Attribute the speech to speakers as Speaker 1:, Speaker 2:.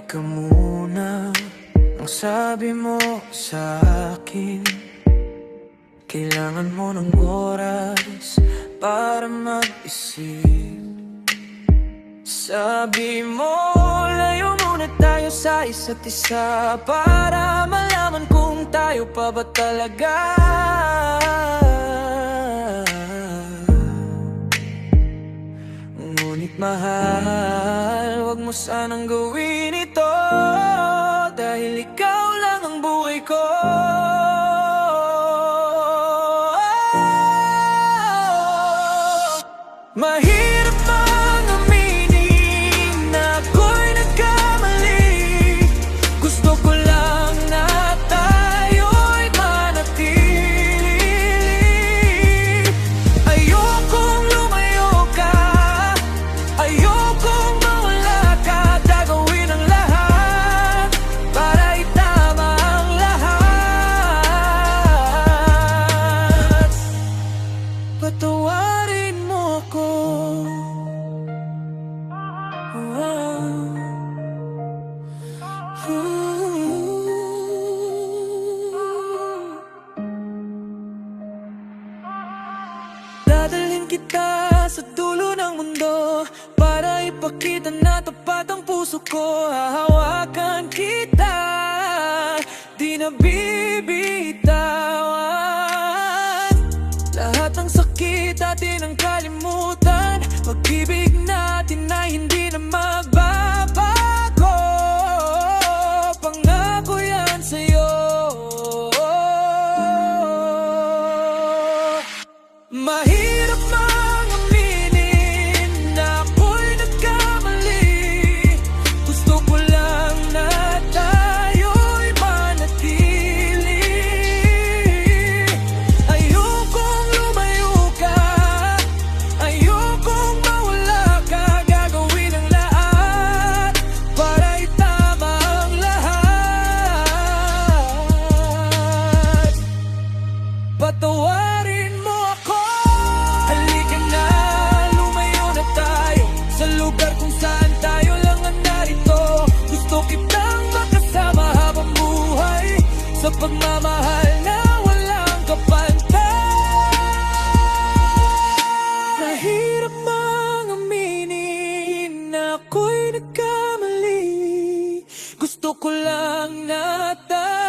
Speaker 1: ka muna. Ang sabi mo sa akin, kailangan mo ng oras para mag-isip. Sabi mo, layo muna tayo sa isa't isa, para malaman kung tayo pa ba talaga. Ngunit mahal, wag mo sanang gawin ito, dahil ikaw lang ang buhay ko. Mahirap mang aminin na ako'y nagkamali. Gusto ko lang na tayo'y manatili. Ayokong lumayo ka, ayokong mawala ka. Gagawin ang lahat para itama ang lahat. Patawarin mo ako. Dadalhin kita sa dulo ng mundo, para ipakita na tapat ang puso ko. Hahawakan kita, di na bibitawan. Lahat ng sakit atin ang kalimutan, pag-ibig natin ay hindi na magbabago. Pangako yan sa'yo. Mahirap mang aminin na ako'y nagkamali. Gusto ko lang na tayo'y manatili. Ayokong lumayo ka, ayokong mawala ka. Gagawin ang lahat para itama ang lahat. Patawarin mo ako. Halika na, lumayo na tayo sa lugar kung saan tayo lang ang narito. Gusto kitang makasama habang buhay, sa pagmamahal na walang kapantay. Mahirap mang aminin na ako'y nagkamali. Gusto ko lang na tayo